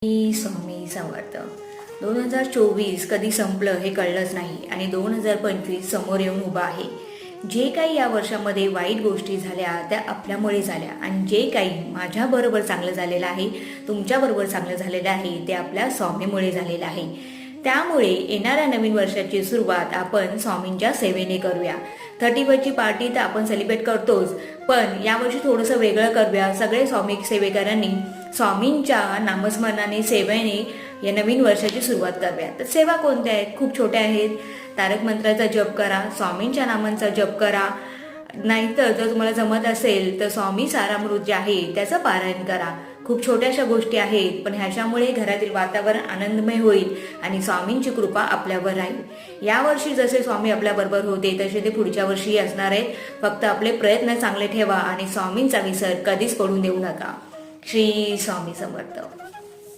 स्वामी समर्थ. 2024 कधी संपलं हे कळलंच नाही आणि 2025 समोर येऊन उभा आहे. जे काही या वर्षामध्ये वाईट गोष्टी झाल्या त्या आपल्यामुळे झाल्या आणि जे काही माझ्याबरोबर चांगलं झालेलं आहे, तुमच्याबरोबर चांगलं झालेलं आहे ते आपल्या स्वामीमुळे झालेलं आहे. त्यामुळे येणाऱ्या नवीन वर्षाची सुरुवात आपण स्वामींच्या सेवेने करूया. 31ची पार्टी तर आपण सेलिब्रेट करतोच, पण यावर्षी थोडंसं वेगळं करूया. सगळे स्वामी सेवेकरांनी स्वामींच्या नामस्मरणाने सेवेने या नवीन वर्षाची सुरुवात करूया. तर सेवा कोणत्या आहेत? खूप छोट्या आहेत. तारक मंत्राचा जप करा, स्वामींच्या नामांचा जप करा, नाहीतर जर तुम्हाला जमत असेल तर स्वामी सारामृत जे आहे त्याचं पारायण करा. खूप छोट्याशा गोष्टी आहेत, पण ह्याच्यामुळे घरातील वातावरण आनंदमय होईल आणि स्वामींची कृपा आपल्यावर राहील. यावर्षी जसे स्वामी आपल्याबरोबर होते तसे ते पुढच्या वर्षीही असणार आहेत. फक्त आपले प्रयत्न चांगले ठेवा आणि स्वामींचा विसर कधीच पडून देऊ नका. श्री स्वामी समर्थ.